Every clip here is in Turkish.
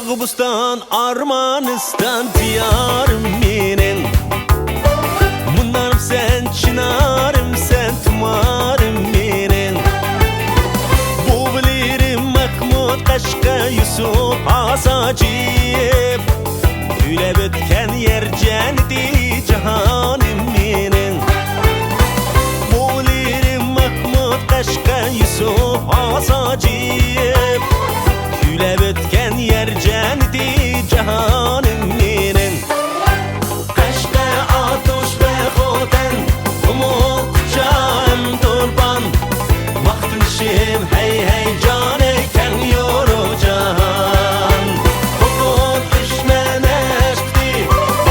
Bağı bustan Armanistan diyarım minin. Munarım sen çınarım sen tumarım minin. Bu bilirim Mahmud Kaşka Yusuf Asacip. Tülep ötken yer cenneti cahanım minin. Bu bilirim Mahmud Kaşka Yusuf Asacip. Tülep ötken yer cenneti cahanım minin. Kaşka atuş ve hoten umut canım turban. Mahtınşim hey hey cane ken yoru cahan. Hukuk düşmen eşkti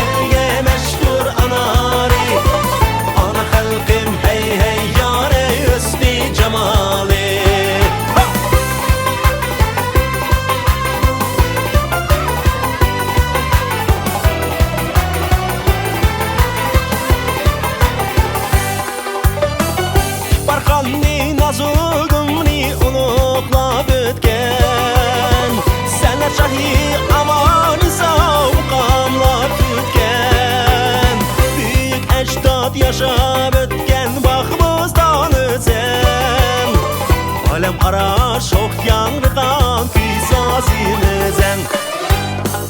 elge meşhur anari. Ana halkım hey hey yare üstü cemali. Barxanni nazugumni unuqlab ötken. Senler şahi amani sağ qamlar tütken. Büyük eşdad yaşab ötken baxımızdan ötsen. Alem arar şox yanrıqan fisazimizden.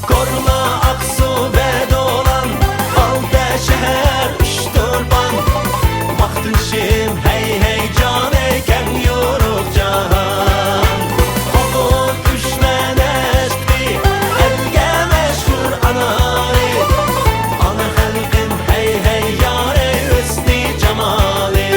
Korla Aksu ve Dolan Alda şehir Üçturban. Mahtınşim hey hey cane ken yoruk cahan. Hukuk düşmen eşkti elge meşhur anari. Ana halkım hey hey yare üstü cemali.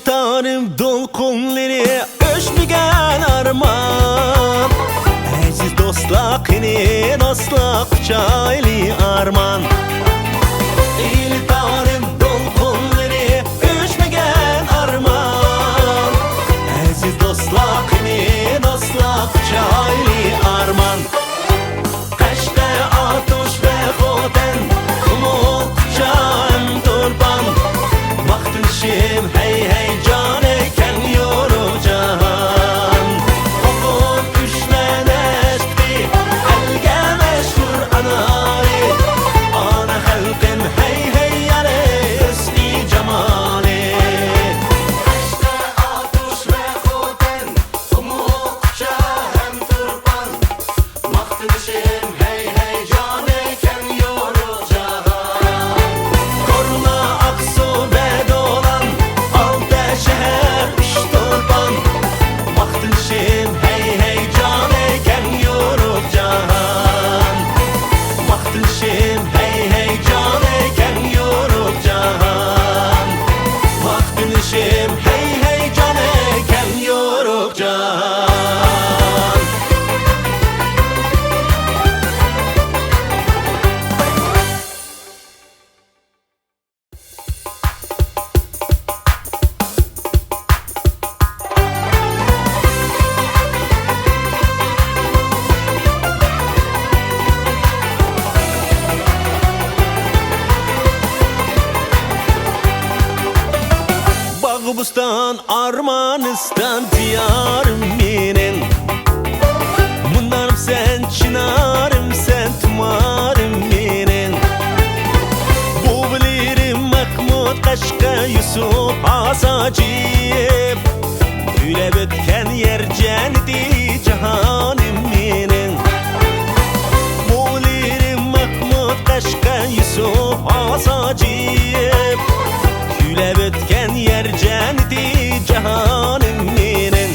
Tarım dolkunları öşmügen arman. Aziz dostlakini dostlak çaylı arman. İl tarım dolkunları öşmügen arman. Aziz dostlakini dostlak çaylı arman. Kaşka atuş ve hoten umut canım turban. Mahtınşim hey hey cane ken yoru cahan. Hukuk düşmen eşkti elge meşhur anari. Ana halkım hey hey yare üstü cemali. Kaşka atuş ve hoten umut canım turban. Mahtınşim hey hey cane ken yoru cahan. Korla Aksu ve Dolan Alda şehir Üçturban. Mahtınşim hey hey cane ken yoruk cahan. Mahtınşim hey hey cane ken yoruk cahan. Mahtınşim hey hey cane ken yoruk cahan. Bağı bustan Armanistan diyarım minin. Munarım sen çınarım sen tumarım minin. Bu bilirim Mahmud Kaşka Yusuf Asacip. Tülep ötken yer cenneti cahanım minin. Bu bilirim Mahmud Kaşka Yusuf Asacip. Tülep ötken yer cenneti cahanım minin.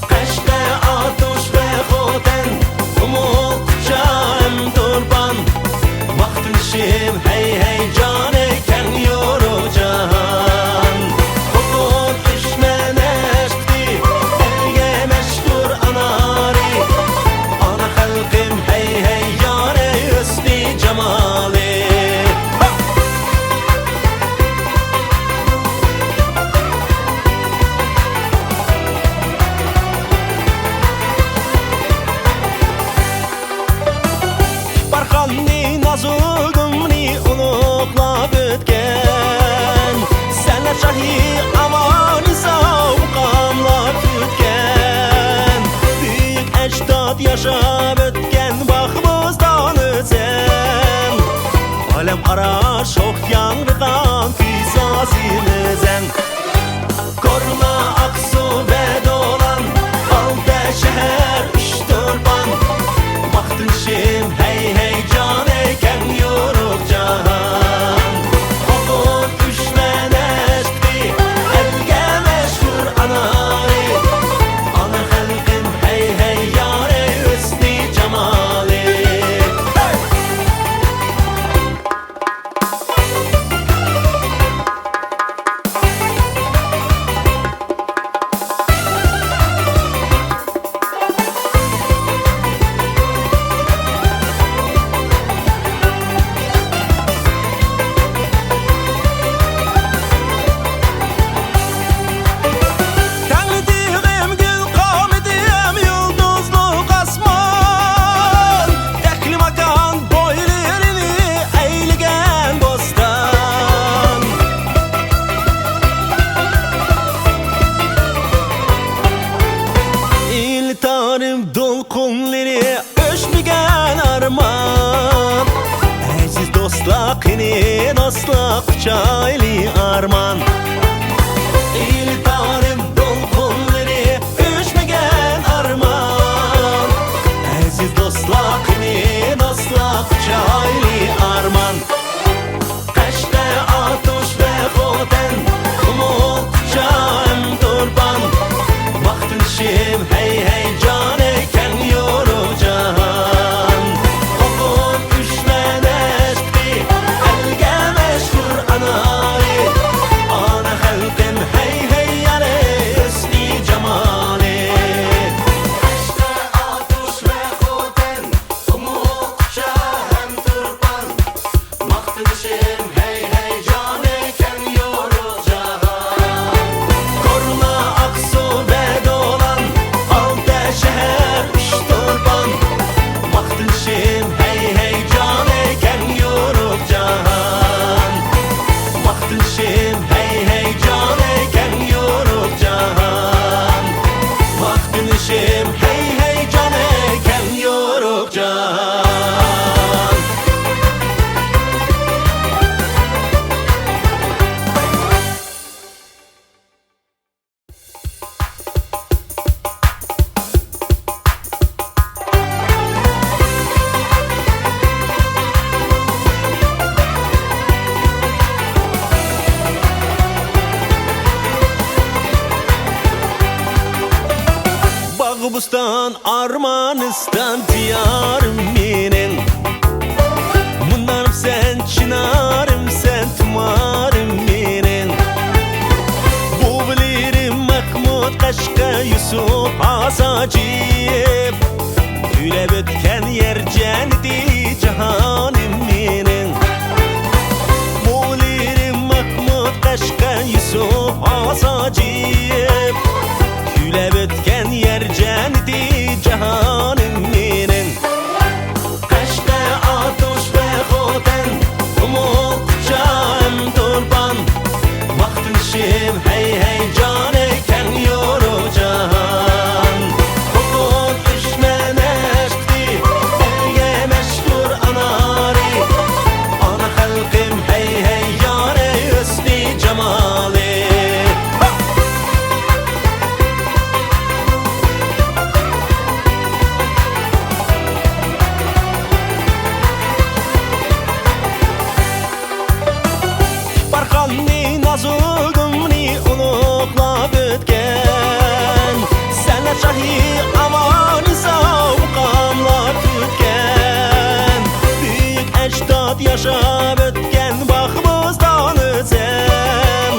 Kaşka atuş ve hoten umut nazugumni unuqlab o'tgan senlar shahi amoni sog' muqamlar tutgan buyuk ajdod yashab o'tgan baxtbozdan o'tsan olam ara shoh yangridan kuyzozimizan Korna Aksu ve Dolan Halde şehir üç torban Baktın şim hey hey can eken yoruk cahan Okut üçmeneşti elge meşhur anari Ana halkın hey hey yare üstü cemali Tarım dolkunları öşmügen arman Aziz dostlakini dostlak çaylı arman İl tarım dolkunları öşmügen arman Aziz dostlakini dostlak çaylı arman Kaşte atuş ve hoten umutça em turban Baktın şim hey hey can eken yoruk cahan Okut üçmeneşti elge meşhur anari Ana halkın hey hey yare üstü cemali Kaşte atuş ve hoten umutça hem turban Baktın şim hey hey can eken yoruk cahan Korna Aksu ve Dolan Halde şehir üç torban Baktın şim hey hey can eken yoruk cahan Baktın şim hey hey can eken yoruk cahan Baktın şim hey hey can eken yoruk cahan Bağbustan Armanistan diyarım benim Bunlarım sen çınarım sen tumarım benim Bu bilirim Mahmud Kaşka Yusuf Asacip Tülep ötken yer cenneti cahanım benim Bu bilirim Mahmud Kaşka Yusuf Asacip Tülep ötken yer cenneti cahanım benim Kaşte atuş ve hoten umutça em turban Baktın şim hey hey can eken yoruk cahan Okut üçmeneşti elge meşhur anari Ana halkım hey hey yare üstü cemali Barxanni nazugumni unuqlab o'tgan Senlar shahi amoni sog' muqamlar tutgan Buyuk ajdod yashab o'tgan baxtbozdan o'tsan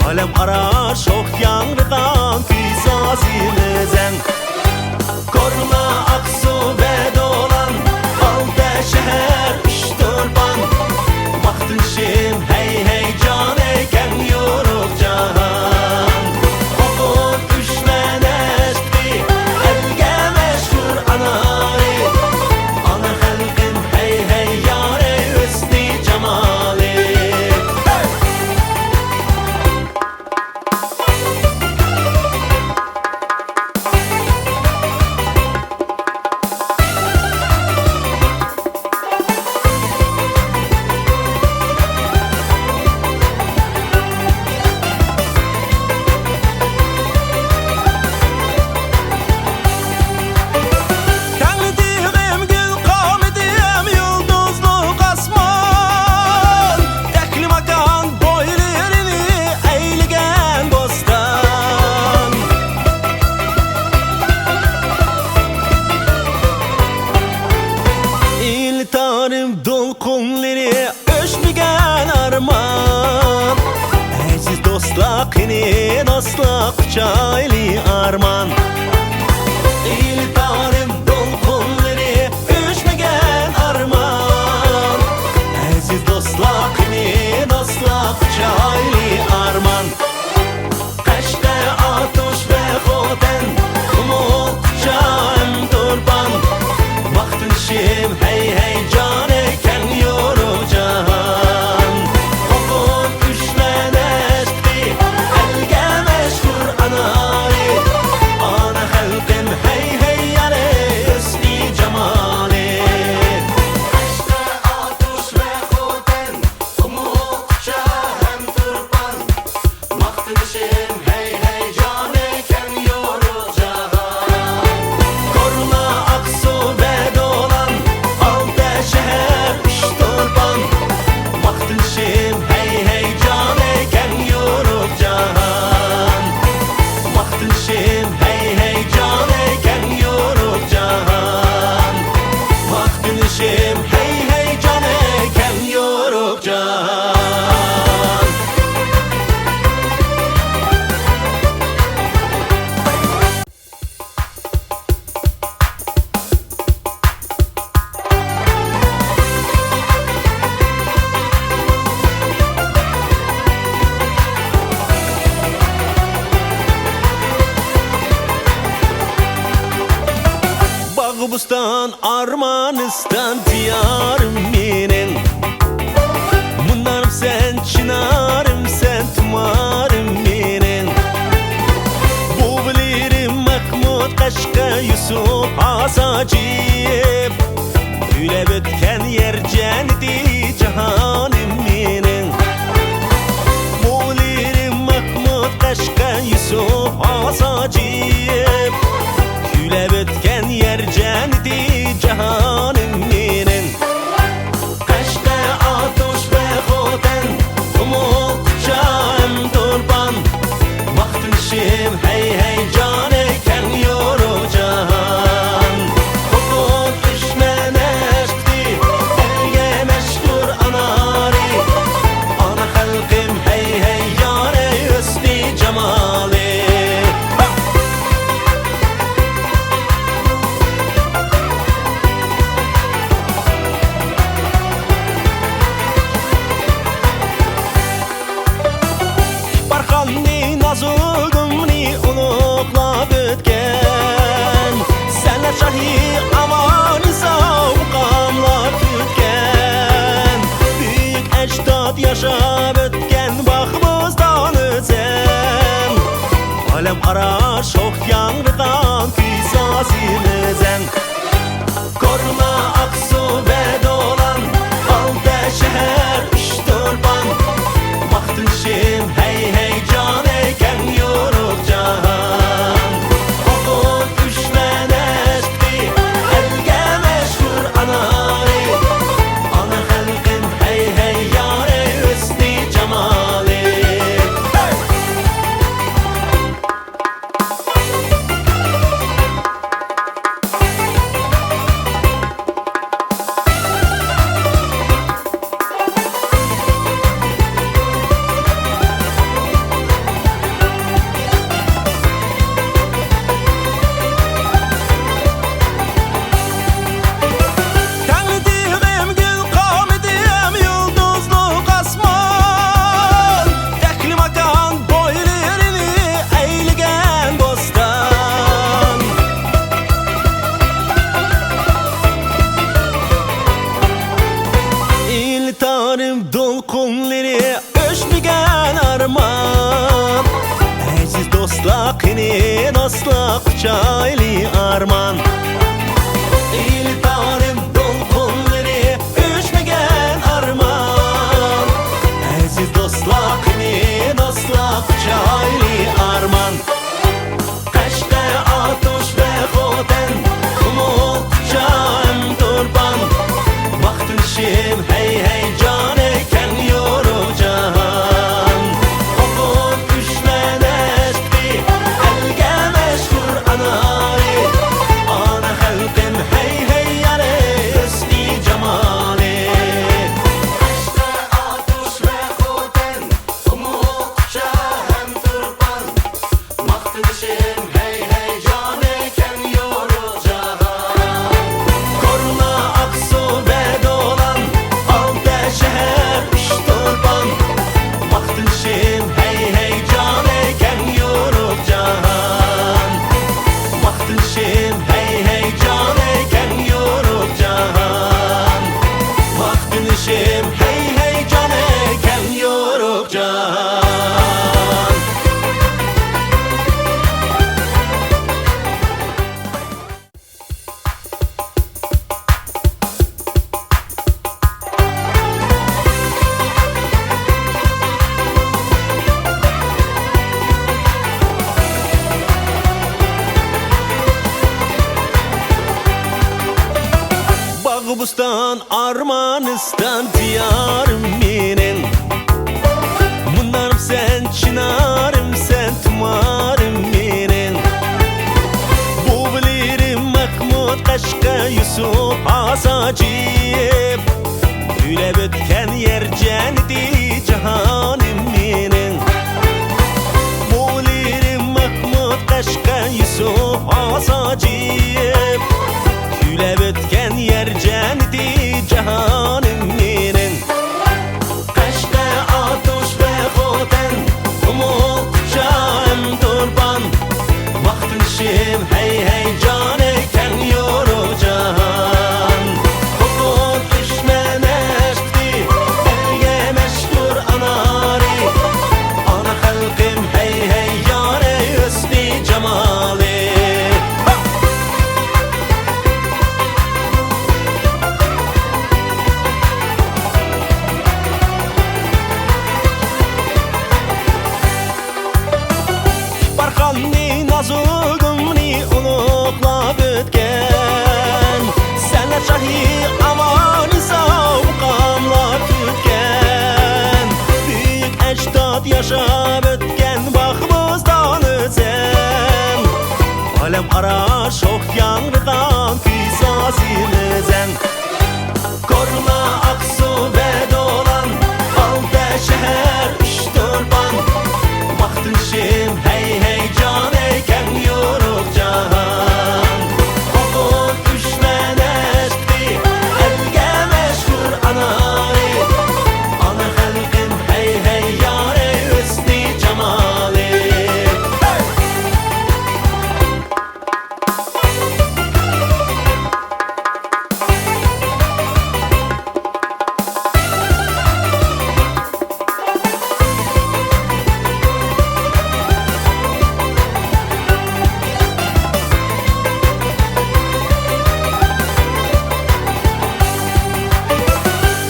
Olam ara shoh yangridan kuyzozimizan Korna Aksu ve Dolan Halde şehir üç torban Baktın şim hey hey can eken yoruk cahan Okut üçmeneşti elge meşhur anari Ana halkın hey hey yare dolqunları öşmügen arman Aziz dostlar yine dostlar çaylı arman İltarım dolqunları öşmügen arman Aziz dostlar yine dostlar çaylı arman Kaşte atuş ve xoten umutçam turban Vaxtın şim hey hey can eken yoruk cahan Okun üçleneşti elge meşhur anari Ana halkım hey hey yare üstü cemali Kaşte atuş ve xoten umutçam turban Vaxtın şim hey hey can eken yoruk cahan Korna aksu ve dolan aldı şehir üç torban Vaxtın şim hey hey can eken yoruk cahan Vaxtın şim hey hey can eken yoruk cahan Vaxtın şim hey hey can eken yoruk cahan Bağ bustan armanistan diyarım benim Munarım sen çınarım sen tumarım benim Bu bilirim Mahmud Kaşka Yusuf Asacip Güle bütken yer cenneti cahanım benim Bu bilirim Mahmud Kaşka Yusuf Asacip Güle bütken yer cenneti cahanım benim Kaşte atuş ve xoten umutçam turban Vaxtın şim hey hey can eken yoruk cahan Okun üçmeneşti elge meşhur anari Ana halkım hey hey yare üstü cemali Barxanni nazugumni unuqlab ötken Senle şahi amani sağ muqamlar kütken Büyük ecdad yaşab ötken baxımızdan özen Alem ara şox yanrıqan kisazimizden Korna aksu ve dolan aldı şehir üç torban Vaxtın şim hey hey can eken yoruk cahan Okun üçleneşti elge meşhur anari Ana halkım hey hey yare üstü cemali Tanıdığım gül kamidim yıldızlık asman Tekli makan boylerini eğligen bostan İltarım dolqunları öşmügen arman Aziz dostlar yine dostlar çaylı arman İltarım dolqunları öşmügen arman Aziz dostlar yine dostlar çaylı arman Kaşte atuş ve xoten umutçam turban Vaxtın şim hey hey can eken yoruk cahan Okun üçleneşti elge meşhur anari Ana Bağbustan, Armanistan diyarım benim. Munarım sen çınarım, sen tumarım benim. Bu bilirim Mahmud Kaşka, Yusuf Asacip. Gülep ötken yer cenneti cahanım benim. Bu bilirim Mahmud Kaşka, Yusuf Asacip. Gülep ötken yer cenneti cahanım benim. Kaşka atuş ve xoten, umut kucağım turban. Vaxtın şim hey hey can eken yoru cahan. Kokut düşmen eşkti, elge meşhur anari. Ana halkım hey hey yare üstü cemali. Barxanni nazugumni uluqlab ötken. Senle şahi amani savqamlar tütken. Büyük ecdad yaşab ötken Bağbustan özen. Alem ara şox yanrıqan kısasımızın. Korla, Aksu ve Dolan, Alda şehir üç turban. Vaxtın şim hey hey can eken yoruk cahan. Kokut düşmen eşkti, elge meşhur anari. Ana halkım hey hey yare üstü cemali.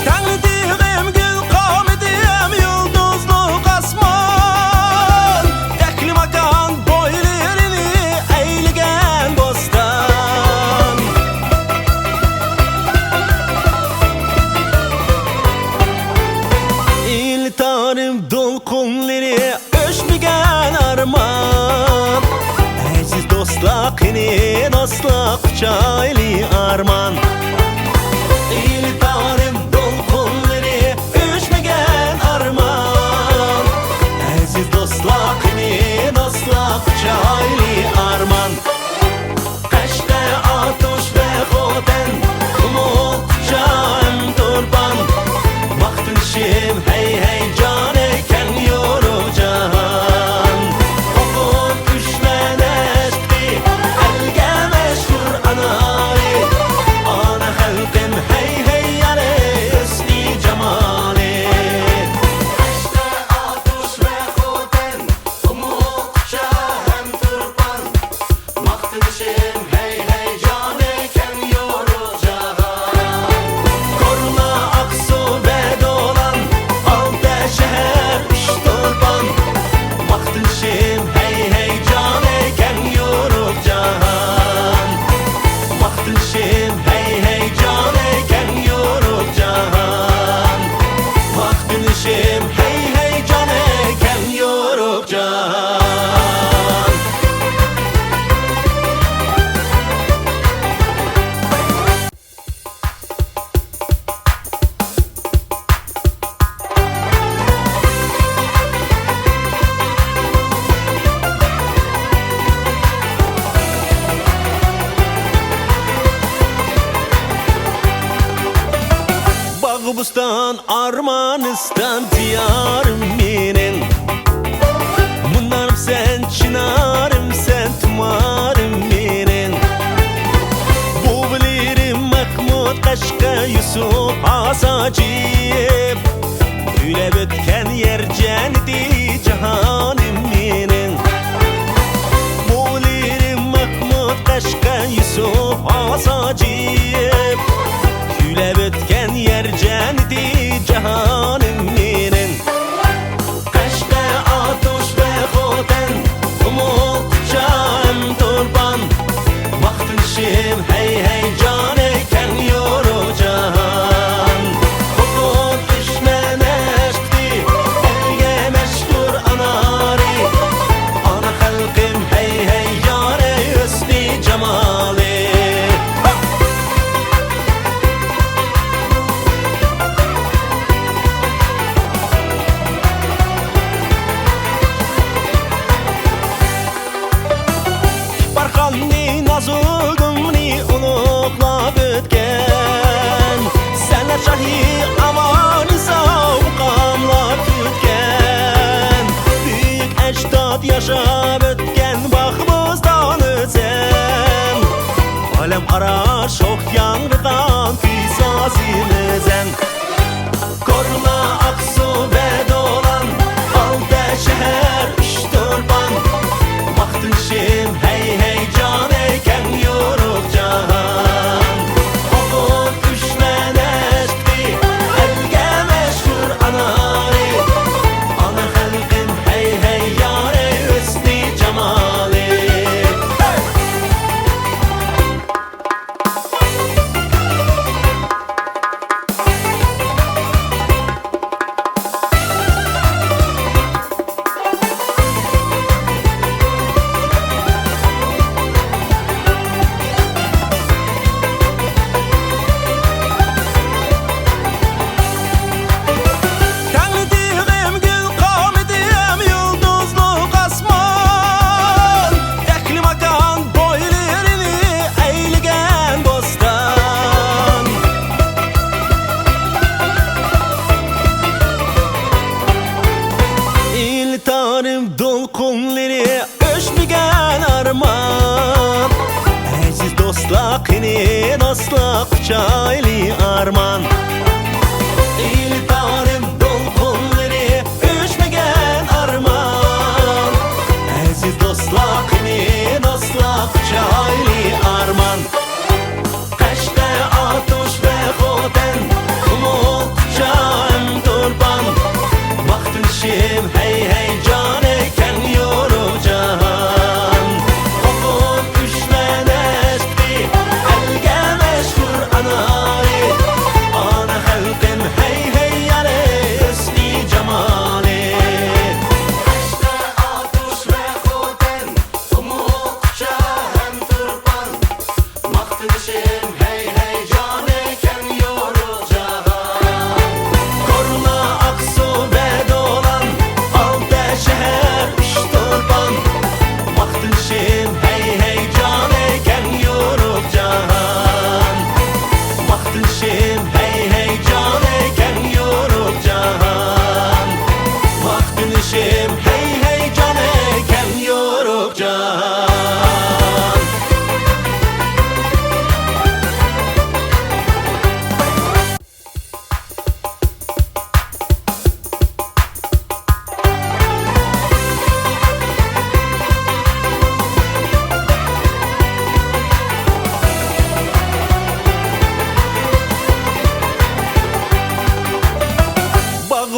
Tanıdığım gül kamidim yıldızlık asman. Deklim akan boylerini eğligen bostan. İl tarım dolkunları öşmügen arman. Aziz dostlar kini dostlar kucaylı arman. İl tarım dolkunları öşmügen arman. Aziz dostlar kini dostlar kucaylı arman. Kaşka atuş ve xoten, umut kucağım turban. Vaxtın şim hey hey can eken yoru cahan. Kokut düşmen eşkti, elge meşhur anari. Ana halkım hey hey yare üstü cemali. Kaşka atuş ve xoten, umut kucağım turban. Vaxtın şim hey hey can eken yoru cahan. Korla, Aksu ve Dolan, Alda şehir üç turban. Vaxtın şim hey hey can eken yoruk cahan. Vaxtın şim hey hey can eken yoruk cahan. Vaxtın şim hey hey can eken yoruk cahan. Bağbustan, Armanistan diyarım benim. Munarım sen çınarım, sen tumarım benim. Bu bilirim Mahmud Kaşka, Yusuf Asacip. Gülep ötken yer cenneti cahanım benim. Bu bilirim Mahmud Kaşka, Yusuf Asacip. Gülep ötken yer cenneti cahanım benim. Kaşka atuş ve xoten, umut kucağım turban. Vaxtın şim hey hey can eken yoru cahan. yaşap ötken baxımızdan özen Alem arar şok yanrıqan pisazimizən Korla, Aksu ve Dolan Alda şehir Üçtorban Baktın şim hey hey can eyken yoruk cahan Oğul düşmen eşkdi elge meşhur anari Ana halkın hey hey yare üstü cemali Dolkunları öşmügen arman Aziz dostlak yine dostlak çaylı arman İltarım dolkunları öşmügen arman Aziz dostlak yine dostlak çaylı arman Kaşte atuş ve hoten kumul çayım turban Baktın şim hey hey can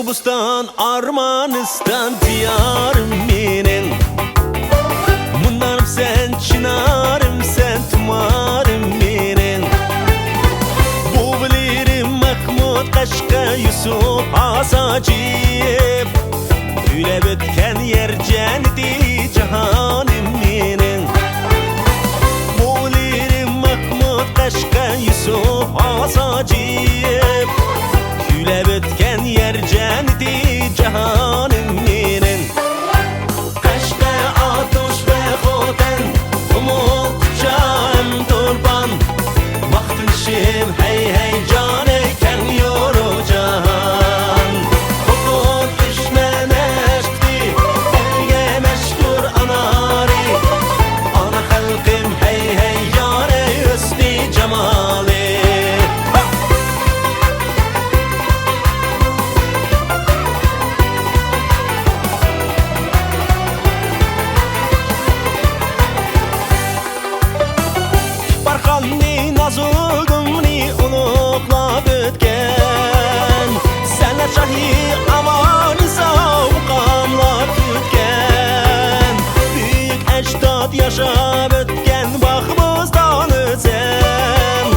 Bustan Armanistan diyarım benim Munarım sen çınarım sen tumarım benim Bu bilirim Mahmud Kaşka Yusuf Asacip Üle bütken yer cenneti cahanım benim Bu bilirim Mahmud Kaşka Yusuf Asacip Üle bütken yer cenneti cahanım benim Kaşte atuş ve hoten umut canım turban Baktın şim hey hey can eyken yoru cahan Hukuk düşmen eşkdi elge meşhur anari Ana halkım hey hey yare üstü cemali Barxanni nazugumni unuqlab ötken Sənə şahi amanı savqamlab kütken Büyük əcdad yaşab ötken baxımızdan özen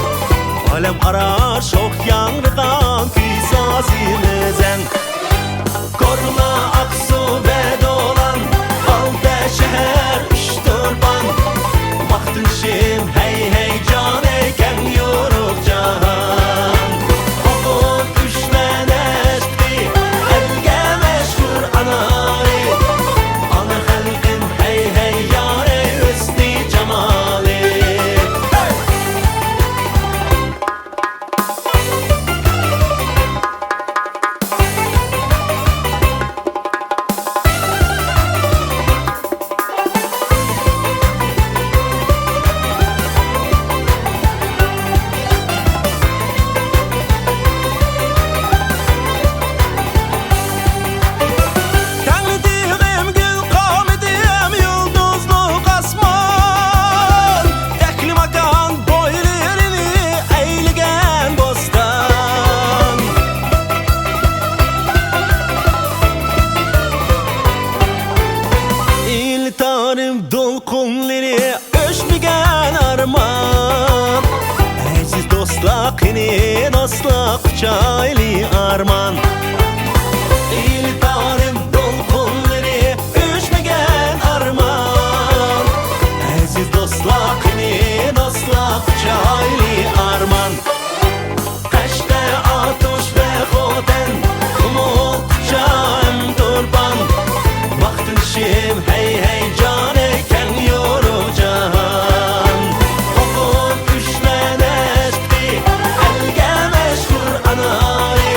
Alem arar şok yanrıqan pisazimizən Korla, Aksu ve Dolan Alda şehir Üçtorban Baktın şim hey hey can eyken yoruk cahan Oğul düşmen eşkdi elge meşhur anari Ana halkın hey hey yare üstü cemali hey! arman. İltarım dolqunları öşmegen arman. Aziz dostlar kini dostlar çayli arman. Kaşte atuş ve xoten umutçam turban. Baktışım hey hey can eken yoru cahan. Okun üşmeneşti elge meşhur anari.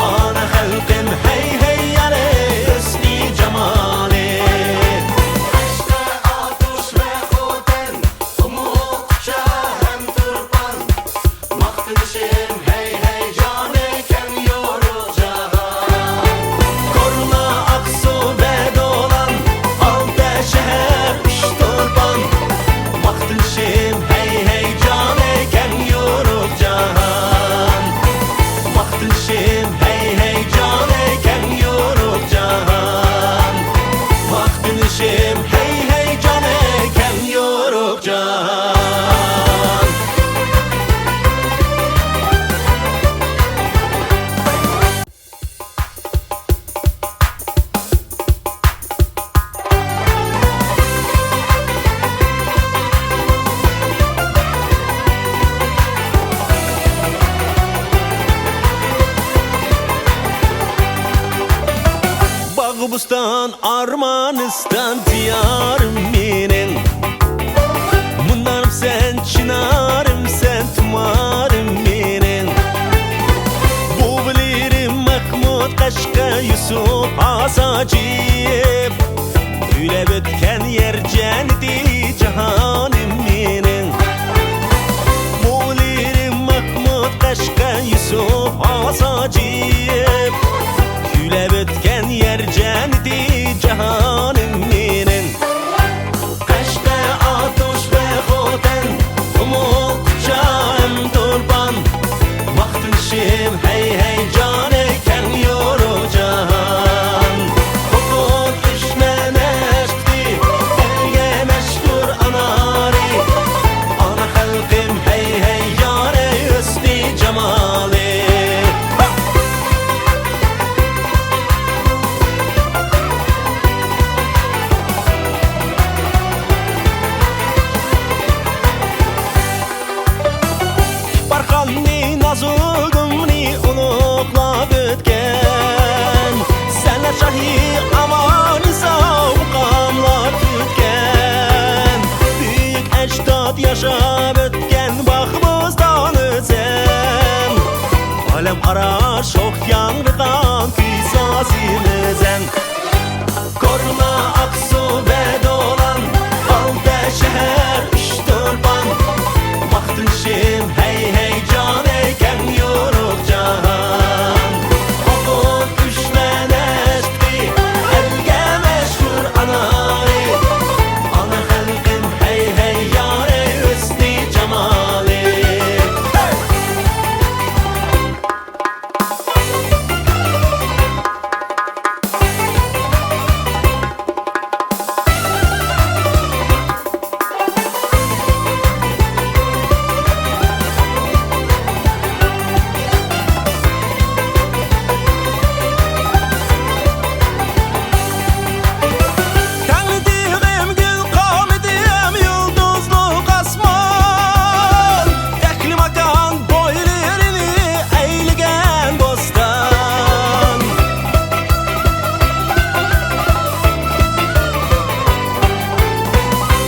Ana halkım hey hey yare üstü cemali. Kaşte atuş ve xoten umutçam turban. Baktışım hey hey can eken yoru cahan. Korna Aksu bedolan aldı şehir üç turban. Baktışım hey hey can eken yoru cahan. Baktışım hey hey can eken yoru cahan. Baktışım hey hey can eken yoru cahan. Bağ bustan armanistan diyarım benim. Bunlarım sen çınarım sen tumarım benim. Bu bilirim Mahmud Kaşka Yusuf Asacip. Üle bütken yer cenneti cahanım benim. Bu bilirim Mahmud Kaşka Yusuf Asacip. Üle bütken yer cenneti cahanım benim. Kaşte atuş ve xoten umutçam turban. Baktışım hey hey can eken yoru cahan. Okun üşmeneşti elge meşhur anari. Ana halkım hey hey yare üstü cemali. Barxanni nazugumni unuqlab ötken. Senler şahi amani sağ muqamlar tutken. Büyük eşdad yaşab ötken baxımızdan özen. Alem arar şox yanrıqan pisazimizden. Korna Aksu bedolan aldı şehir üç turban. Baktışım hey hey can eken yoruk cahan. Okun üşmeneşti elge meşhur anari. Ana halkım hey hey yare üstü cemali. Tanıdığım gül kavmidim yıldızlık asman. Tekli makan boylerini eğligen bostan.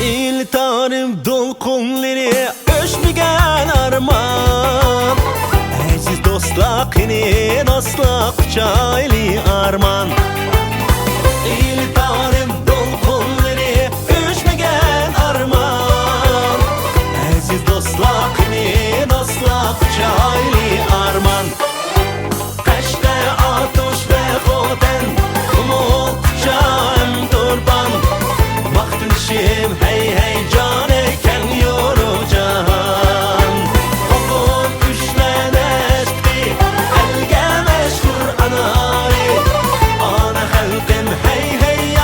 İltarım dolqunları öşmegen arman. Aziz dostlar kini dostlar çayli arman. İltarım dolqunları öşmegen arman. Aziz dostlar kini dostlar çayli arman. Kaşte atuş ve xoten umutçam turban. Baktışım hey hey can eken yoru cahan. Okun üşmeneşti elge meşhur anari. Ana halkım hey hey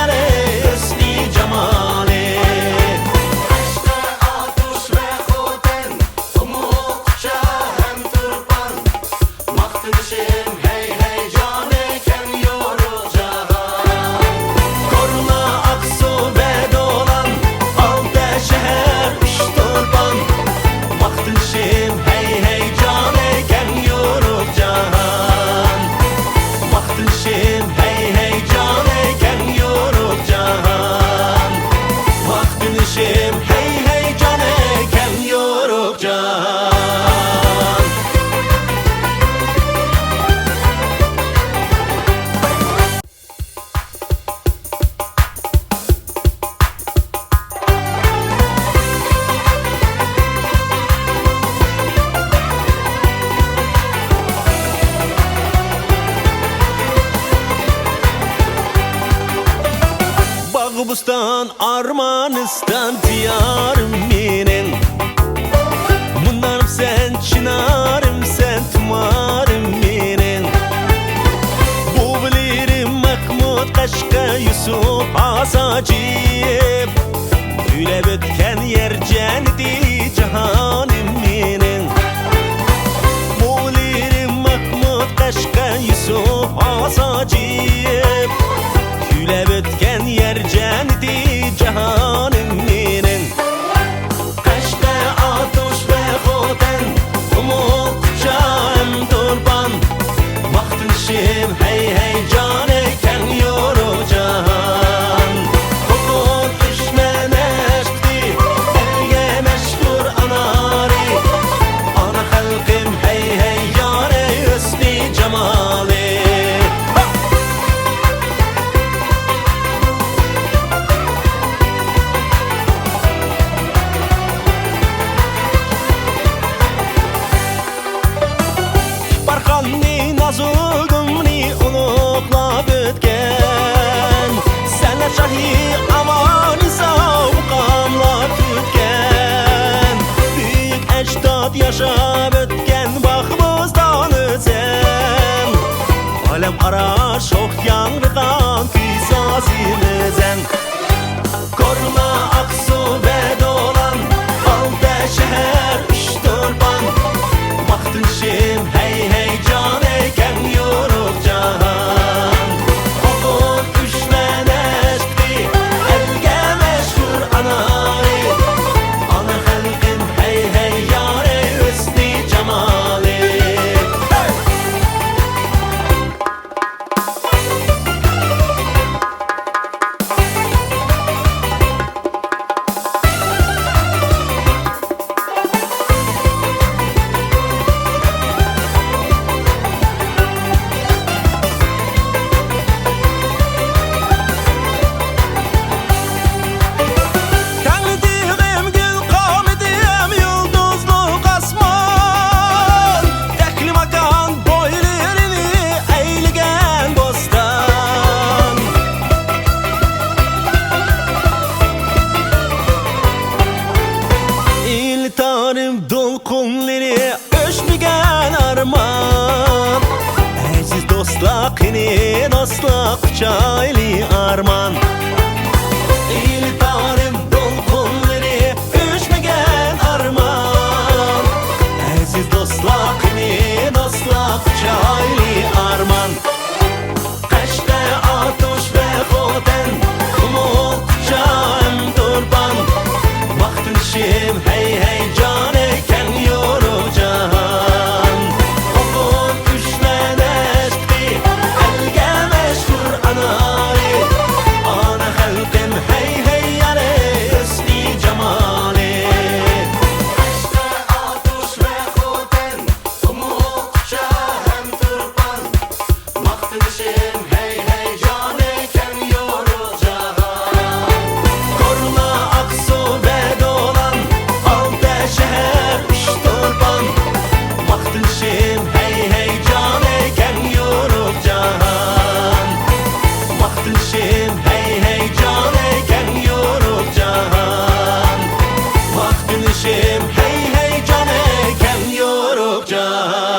Bağı bustan, Armanistan diyarım minin. Mundanım sen çınarım, sen tumarım minin. Bu bilirim Mahmud Kaşka, Yusuf Asacip. Tülep ötken yer cenneti cahanım minin. Bu bilirim Mahmud Kaşka, Yusuf Asacip. Tülep ötken yer cenneti cahanım minin. Kaşka atuş ve xoten, umut kucağım durban. Baktın şim hey hey can eken yoru cahan. Kokun düşmen eşkti, elge meşhur anari. Ana halkım hey hey yare üstü cemali. Barkanni nazugumni uluqlab ötken. Sana şahi amani savqamlar tütken. Büyük ecdad yaşab ötken baxımızdan özen. Alem ara şox yanrıqan kisazimizden. Korma Aksu ve dolan, Alda şehir üç turban. Baktın şim hey hey can eken yoruk cahan. Okut düşmen eşkti, elge meşhur anari. Ana halkım hey hey yare üstü cemali. Tanıdığım gül kamidim yıldızlık asman. Teklim akan boylerini eğligen bostan. İl tarım dolkunları öşmügen arman. Aziz dostlar kini dostlar kucaylı arman. İl tarım dolkunları öşmügen arman. Aziz dostlar kini dostlar kucaylı arman. Kaşka atuş ve xoten, umut kucağım durban. Baktın şim hey hey can eken yoru cahan. Okut düşmen eşkti, elge meşhur anari. Ana halkım hey hey yare üstü cemali. Kaşka atuş ve xoten, umut kucağım durban. Baktın şim hey hey can eken yoru cahan. Korna Aksu ve dolan, Alda şehir üç turban. Baktın şim hey hey can eken yoruk cahan. Baktın şim hey hey can eken yoruk cahan. Baktın şim hey hey can eken yoruk cahan.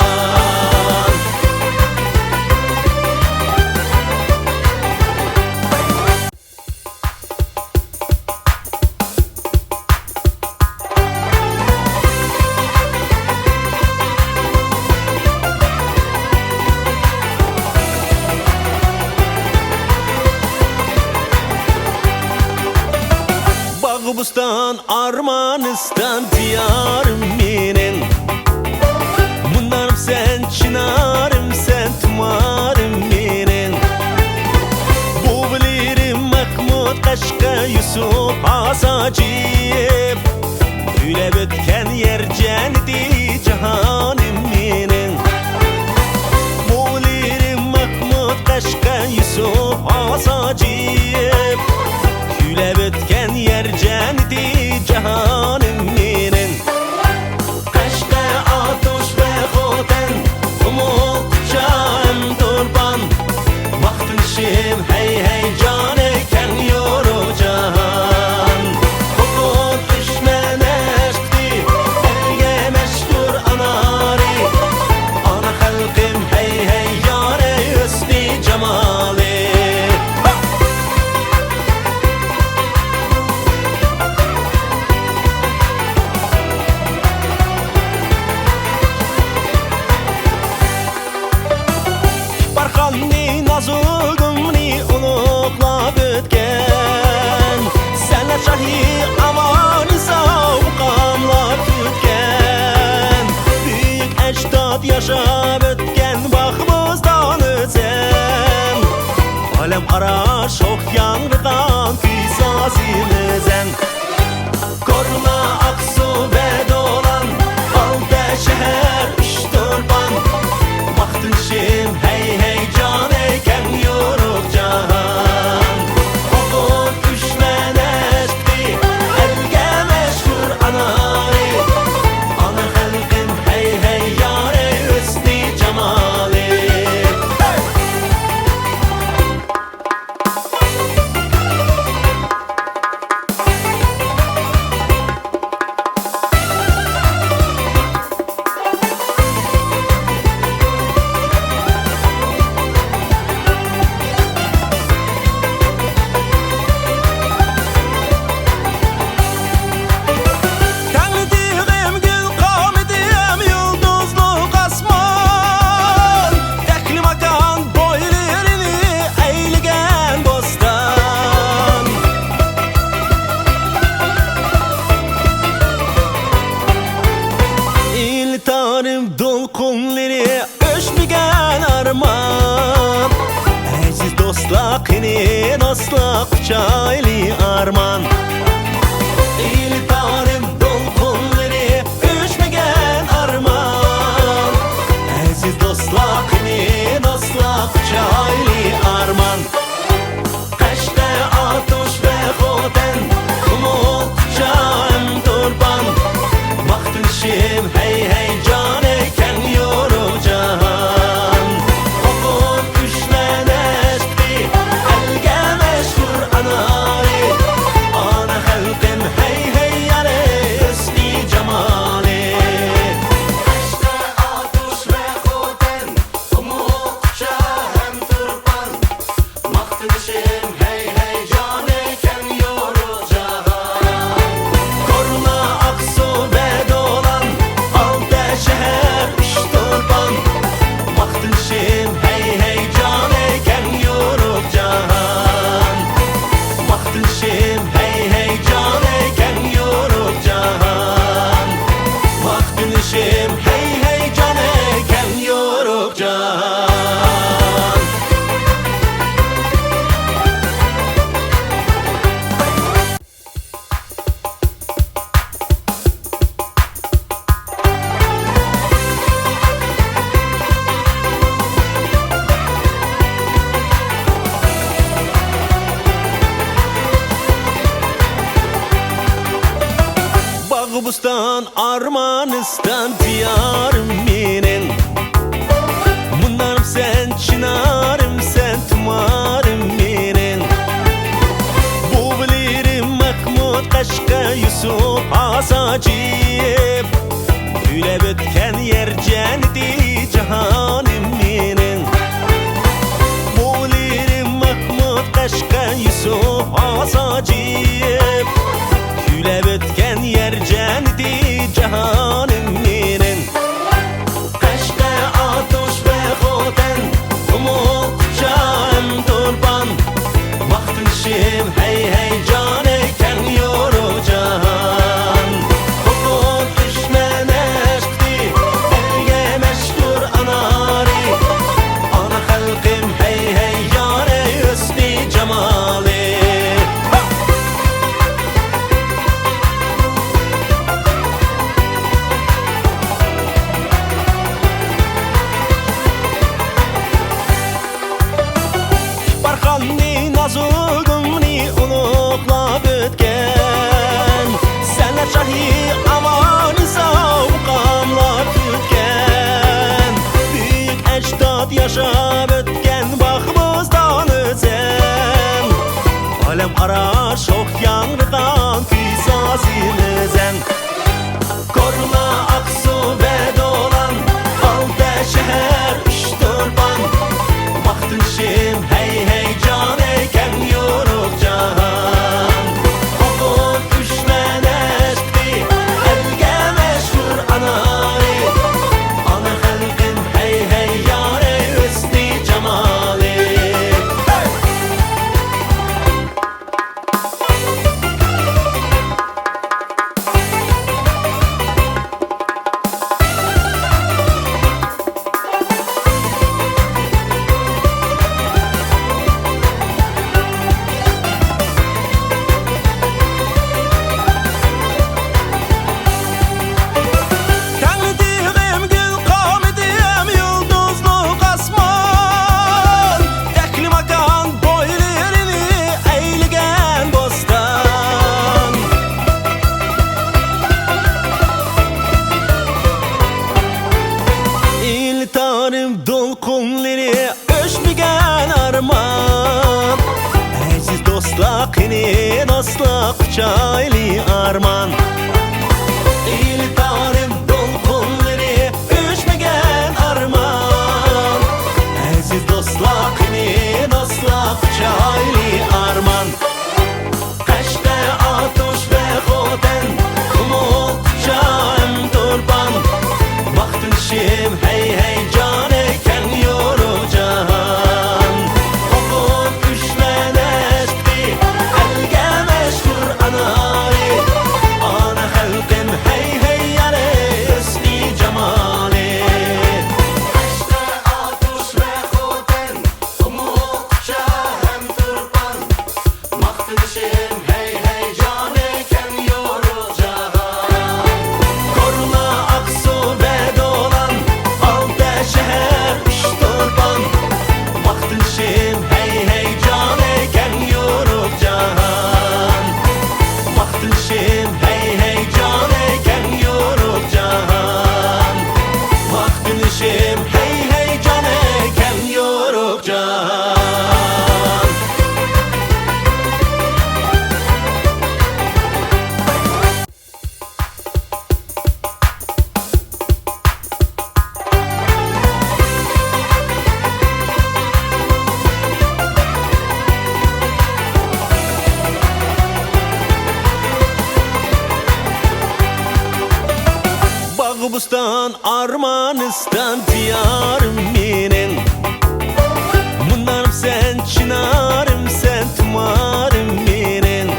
Bağı bustan, Armanistan diyarım minin. Mundanım sen çınarım, sen tumarım minin. Bu bilirim Mahmud Kaşka, Yusuf Asacip. Tülep ötken yer cenneti cahanım minin. Bu bilirim Mahmud Kaşka, Yusuf Asacip. Tülep ötken yer cenneti cahanım minin. Kaşka atuş ve xoten, umut kucağım durban. Baktın şim hey hey can eken yoru Barxanni nazugumni unuqlab ötken Senle şahi amanı savqamlar tütken Büyük ecdad yaşab ötken baxımızdan özen Alem arar şox yanrıqan qisazimizən Korna, Aksu ve Dolan Alda şehir üç torban Baktın şim hey hey can eyken yoruk cahan Oğul düşmen eşti elge meşhur anari Ana halkın hey hey yare üstü cemali Dolkunları öşmügen arman Aziz dostlak yine dostlak uçaylı arman İltarım dolkunları öşmügen arman Aziz dostlak yine dostlak uçaylı arman Kaşte atuş ve hoten kumul uçağım turban Baktın şim hey hey can Bustan Armanistan diyarım minin Bunlarım sen çınarım sen tumarım minin Bu bilirim Mahmud Kaşka Yusuf Asacip Tülep ötken yer cenneti cahanım minin Bu bilirim Mahmud Kaşka Yusuf Asacip Tülep ötken yer cenneti cahanım minin Kaşte atuş ve hoten umut uçağım turban Baktın şim hey hey can eyken yoru cahan Hukuk düşmen eşkti elge meşhur anari Ana halkım hey hey yare üstü cemali Barxanni nazugumni unuqlab ötken Senle şahi amanı savqamlar tütken Büyük ecdad yaşab ötken baxımızdan özen Alem arar şox yanrıqan qisazimizən Korna, Aksu ve Dolan Alda şehir üç torban Baktın şim hey hey can eyken yoruk cahan Oğul düşmen eşti elge meşhur anari Ana halkın hey hey yare üstü cemal dolqunları öşmügen arman. Aziz dostlar kini dostlar çayli arman. İli tarım dolqunları öşmügen arman. Aziz dostlar kini dostlar çayli arman. Kaşte atuş ve xoten kumul çayım turban. Baktın şim hey hey can eken yoru cahan. Okun düşmen eşti elge meşhur anari. Ana halkım hey hey yare üsni cemali. Kaşte atuş ve xoten kumul çayım turban. Baktın şim hey hey can eken yoru cahan. Korna Aksu ve Dolan Alta şehir üç turban. Baktın şim hey hey can eken yoruk cahan. Baktın şim hey hey can eken yoruk cahan. Baktın şim hey hey can eken yoruk cahan. Bağ bustan armanistan diyarım benim. Munarım sen çınarım sen tumarım benim.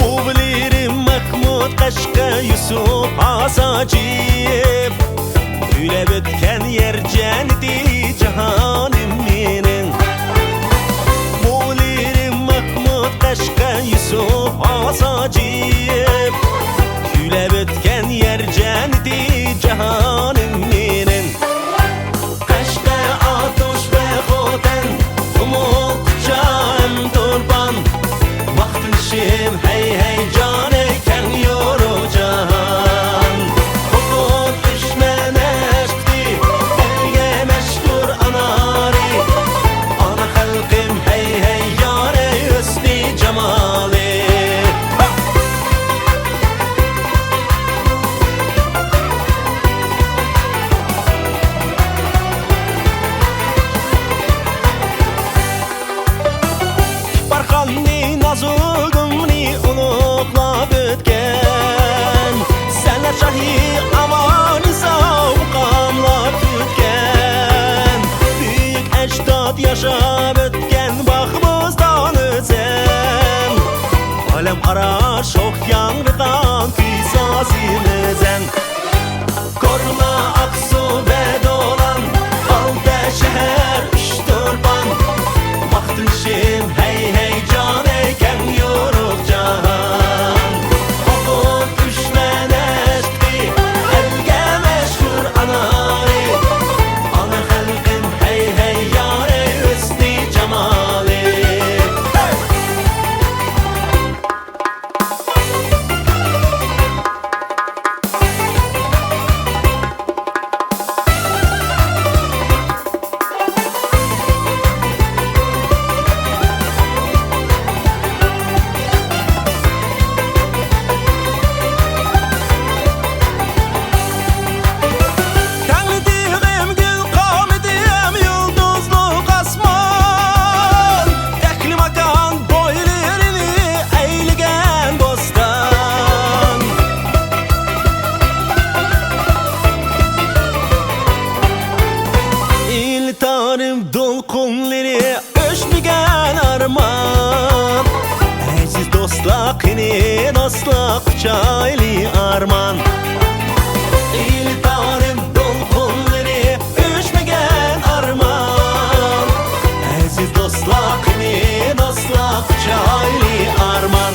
Bu bilirim Mahmud Kaşka Yusuf Asacip. Tüyle bütken yer cenneti cahanım benim. Bu bilirim Mahmud Kaşka Yusuf Asacip. Tüyle bütken yer cenneti cahanım benim. Kaşte atuş ve xoten kumul çayım turban. Baktın şim hey hey can eken yoru cahan. Okut düşmen eşti elge meşhur anari. Ana halkım hey hey yare üsni cemali. Barxanni nazugumni unuqlab ötken. Senler şahi amani savqamlar tütken. Büyük ecdad yaşab ötken baxımızdan ötsen. Alem arar şox yanrıdan pisazimizden. Korna Aksu ve Dolan Alta şehir üç turban. Baktın şim hey hey can eken yoruk cahan. Okut düşmen eşti elge meşhur anari. Ana halkım hey hey yare üsni cemali. Tanıdığım gül kavmidim yıldızlık asman. Tekli makan boylerini eğligen bostan. İl tarım dolqunları öşmügen arman. Aziz dostlar kini dostlar çayli arman. İl tarım dolqunları öşmügen arman. Aziz dostlar kini dostlar çayli arman.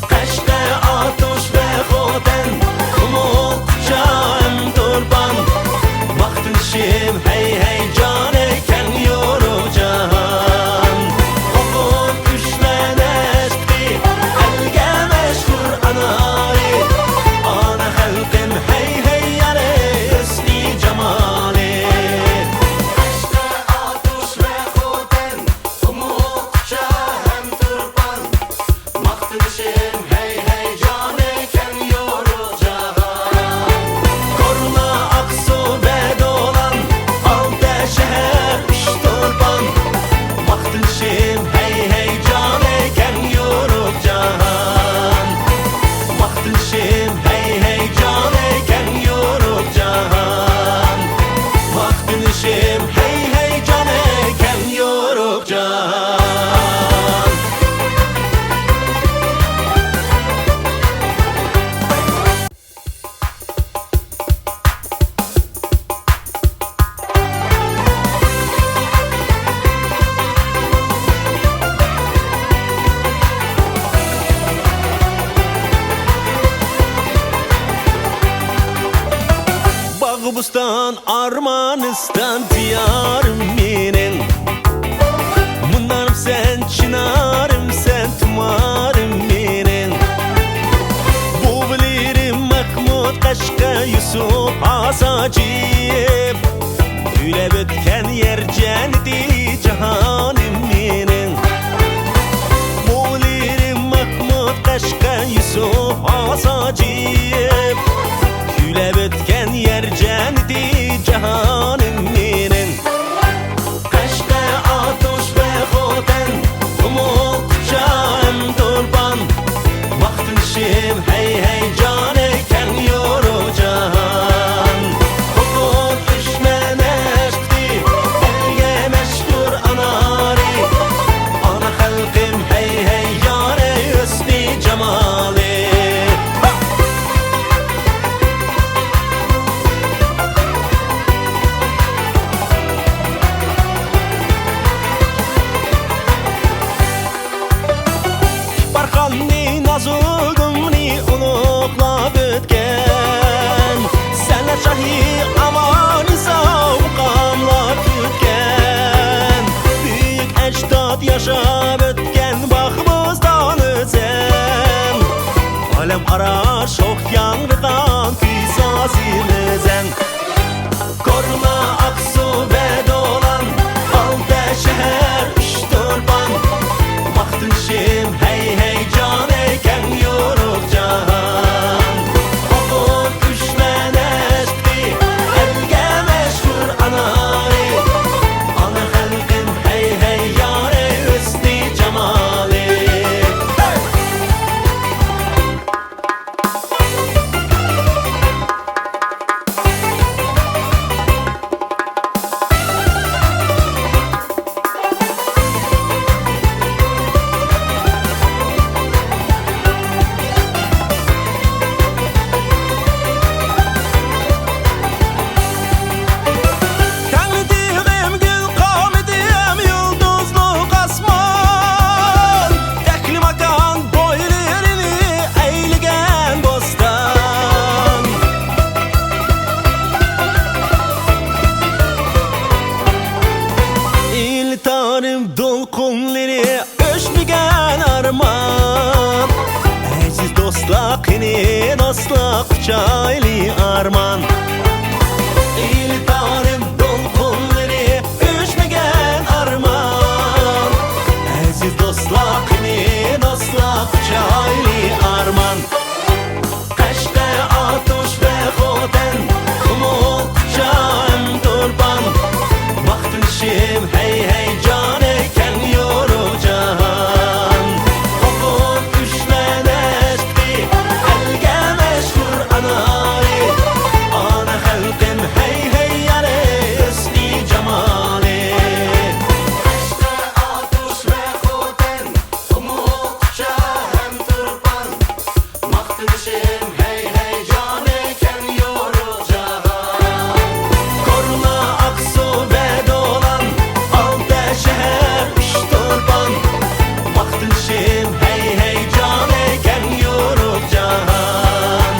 Kaşte atuş ve xoten kumul çayım turban. Baktın şim hey hey can eken yoru cahan. Okut düşmen eşti elge meşhur anari. Ana halkım hey hey yare üsni cemali. Bağı bustan Armanistan diyarım minin. Mundanım sen çınarım sen tumarım minin. Bu bilirim Mahmud Kaşka Yusuf Asacıyım. Güle bütken yer cenneti cahanım minin. Bu bilirim Mahmud Kaşka Yusuf Asacıyım. Güle bütken yer cenneti cahanım minin. Kaşka atuş ve khoten umut kucağım turban. Baktın şim hey hey cane ken yoru cahan. Hukuk düşmen eşkti belge meşhur anari. Ana halkım hey hey yare hüsni cemali. Barkanni nazugumni unuqlab ötken. Senle şahi amani sağ muqamlar tütken. Büyük ecdad yaşab ötken baxımızdan özen. Alem ara şoq yanrıqan pisazimizden. Korma Aksu ve Dolan Alta şehir üç turban. Baktın şim hey hey cane ken yoruk cahan. Hukuk düşmen eşkti elge meşhur anari. Ana halkım hey hey yare hüsni cemali. Dolqunları öşmügen arman. Aziz dostlar kini dostlar kucaylı arman. İltarım dolqunları öşmügen arman. Aziz dostlar kini dostlar kucaylı arman. Kaşka atuş ve khoten umut kucağım turban. Baktın şim hey hey cane ken yoru cahan. Hukuk düşmen eşkti elge meşhur anari. Ana halkım hey hey yare hüsni cemali. Kaşka atuş ve khoten umut kucağım turban. Baktın şim hey hey cane ken yoru cahan. Korna Aksu ve Dolan Alta şehir üç turban. Baktın şim hey hey cane ken yoruk cahan.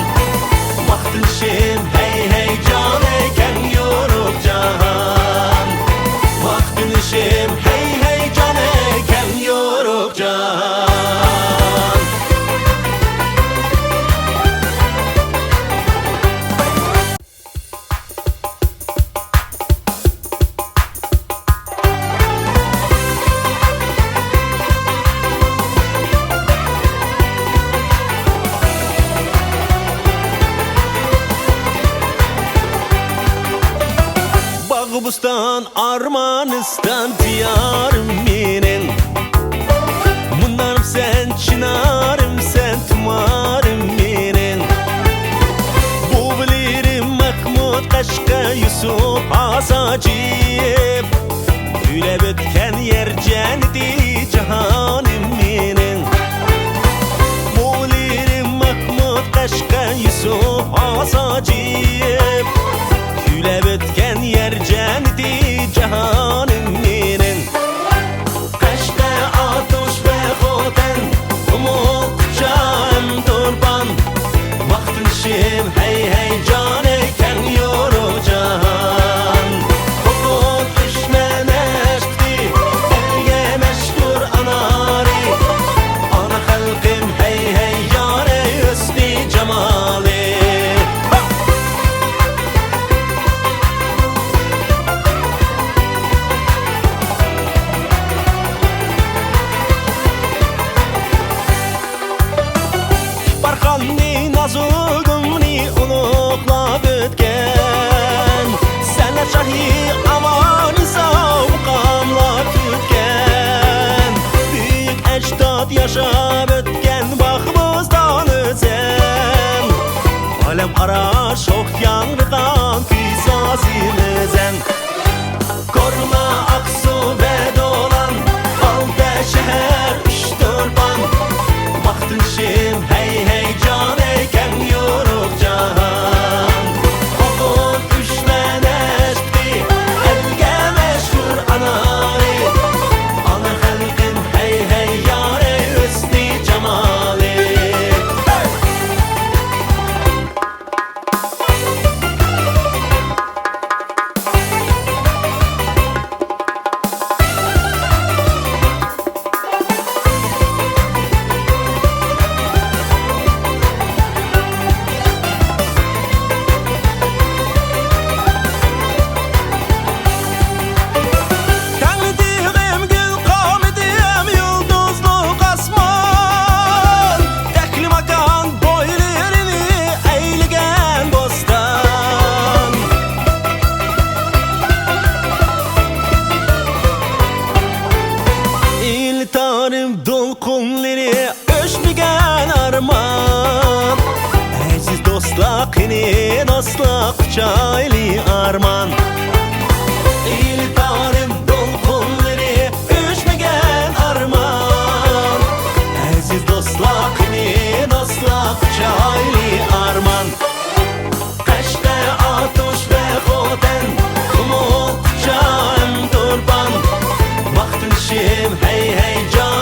Baktın şim hey hey cane ken yoruk cahan. Baktın şim hey hey cane ken yoruk cahan. Bağı bustan Armanistan diyarım minin. Mundanım sen çınarım sen tumarım minin. Bu bilirim Mahmud Kaşka Yusuf Asacıyım. Güle bütken yer cenneti cahanım minin. Bu bilirim Mahmud Kaşka Yusuf Asacıyım. Güle bütken yer cenneti cahanım minin. Kaşka atuş ve khoten umut kucağım turban. Baktın şim hey hey cane ken yoru ara şox yanrıqan Tüysazimizən Korla, Aksu ve Dolan Aldə şəhər üç torban Vaxtın şim hey hey can eykən yoruq cahan Oğul düşmənəşdi Əlgə məşhur anari Ana xəlqin hey hey yare üstü camali Dolkunları öşmügen arman Aziz dostlar kini dostlar kucaylı arman İltarım dolkunları öşmügen arman Aziz dostlar kini dostlar kucaylı arman Kaşte atuş ve xoten kumul kucağım turban Vaxtın şim hey hey can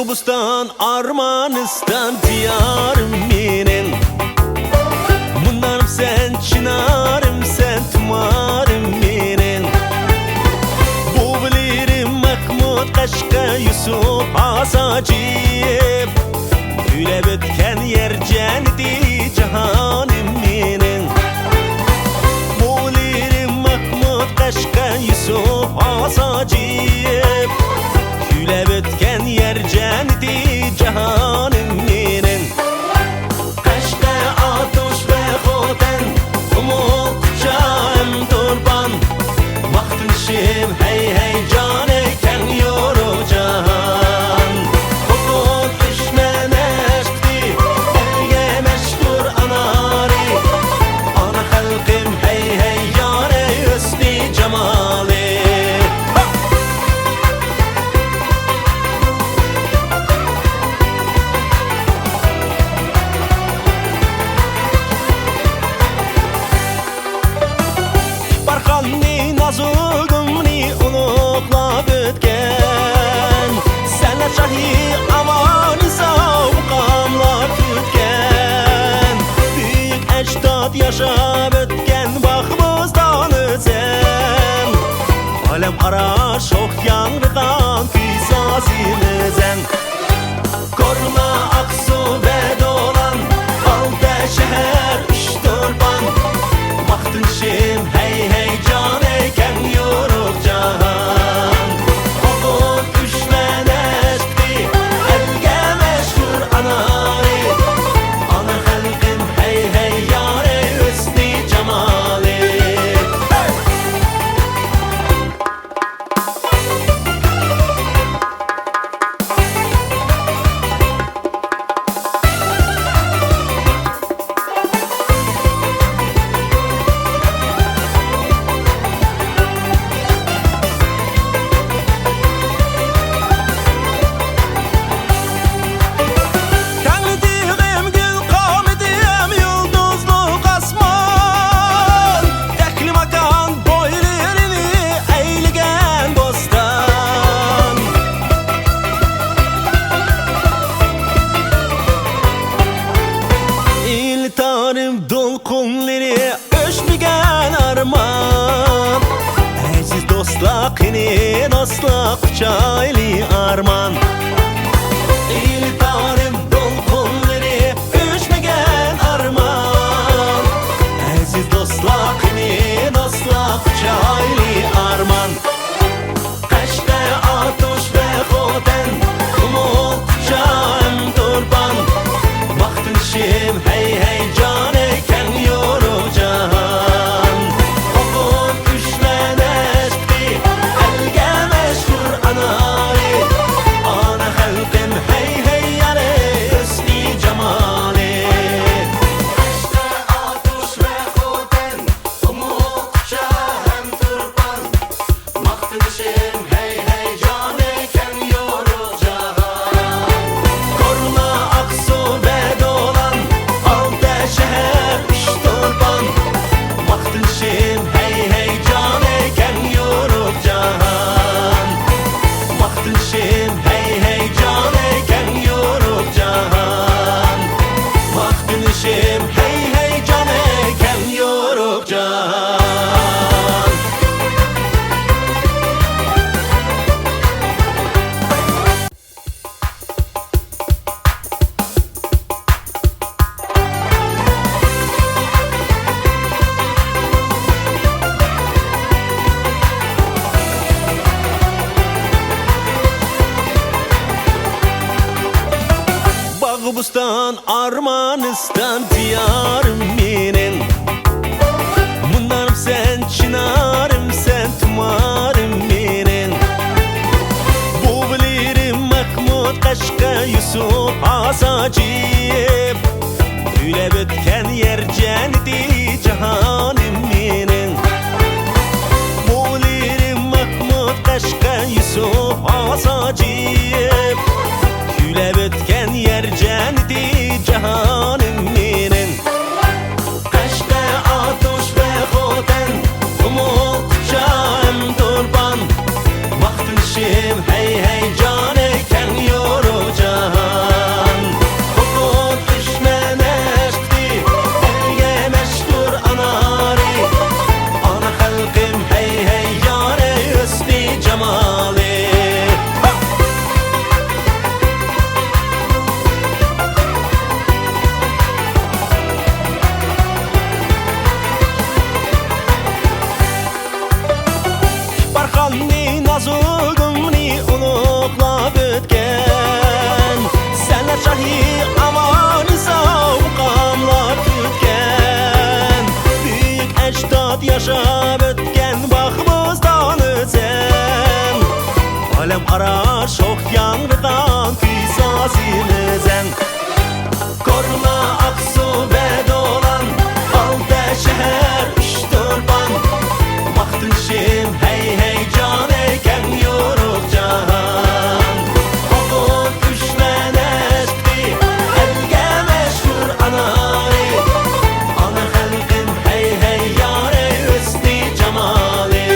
Bustan Armanistan diyarım benim Munlarım sen çınarım sen tumarım benim Bu bilirim Mahmud Kaşka Yusuf Asacib Gülep ötken yer cenneti cahanım benim Bu bilirim Mahmud Kaşka Yusuf Asacib Gülep ötken yer cenneti cahanım benim Kaşte atuş ve xoten kumul kucağım turban Vaxtın şim hey hey can eyken yoruq cahan Oğul düşmənəşdi Elge məşhur anari Ana xalqim hey hey yare üstü camali Nazugumni unuqlab ötken Sənə şahi amanı savqamlar tütken Büyük əcdad yaşab ötken baxımızdan özən Aləm ara şox yanrıqan Tüysazimizən Korla, Aksu ve Dolan Aldə şəhər üç torban Vaxtın şim hey hey can eyken yoruq cahan Oğul düşmənəşdi Əlgə məşhur anari Ana xəlqin hey hey yare üstü camali hey! çayli arman. İl tarım dolkunları üşmegen arman. Aziz dostlar kini dostlar çayli arman. Kaşte atuş ve xoten umut can turban. Baktın şim hey hey can eken yoru can. Okun üşmeneşti elge meşhur anari. Ana halkım hey hey yare üstü cemali. Kaşte atuş ve xoten umut can turban. Baktın şim hey hey can eken yoru can. Korna Aksu ve Dolan altı şehir üç turban. Baktın şim hey hey can eken yoru can. Baktın şim hey hey can eken yoru can. Baktın şim hey hey can eken yoru can. Bağ bustan armanistan diyarım benim. Munarım sen çınarım sen tumarım benim. Bu bilirim Mahmud Kaşka Yusuf Asacip. Üyle bütken yer cenneti cahanım benim. Bu bilirim Mahmud Kaşka Yusuf Asacip. Üyle bütken yer cenneti cahanım benim. Kaşte atuş ve xoten umut can turban. Baktın şim hey hey can eken yoru can. Hukuk düşmeneşti elge meşhur anari. Ana halkım hey hey yare üstü cemali. Barxanni nazugumni unuqlab ötken. Senler şahi amani savqamlab kütken. Büyük ecdad yaşab ötken baxımızdan özen. Alem arar şox yanrıqan fisazimizden. Korna Aksu ve Dolan altı şehir üç turban. Baktın şim hey hey can eken yoru can. Okun üşmeneşti elge meşhur anari. Ana halkım hey hey yare üstü cemali.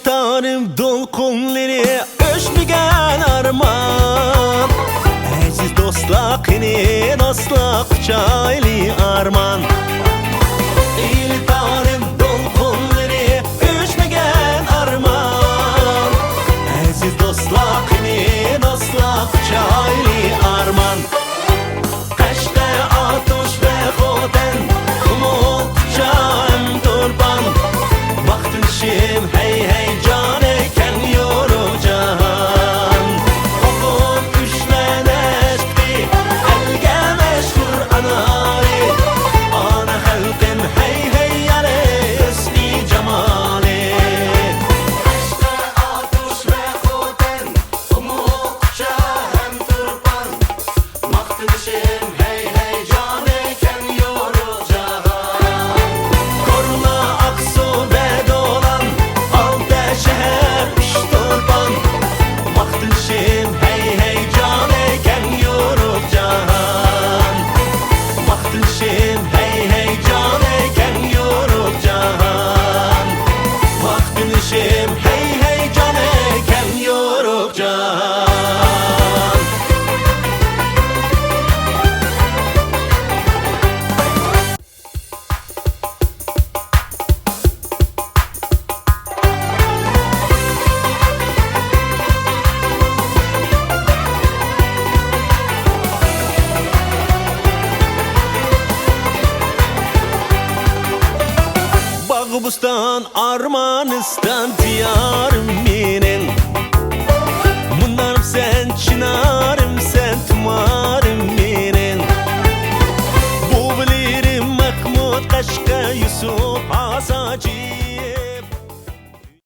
Tarım dolkunları öşmegen arman. Aziz dostlar kini dostlar çayli arman. İl tarım dolkunları öşmegen arman. Aziz dostlar kini dostlar çayli arman. Kaşte atuş ve xoten umut can turban. Baktın şim hey hey can eken yoru can. Okun üşmeneşti elge meşhur anari. Ana halkım hey hey Qobustan, Armanistan diyarım menin. Mundanım sen çınarım, sen tumarım menin. Bu bilirim Mahmud, Kaşka, Yusuf, Asacı.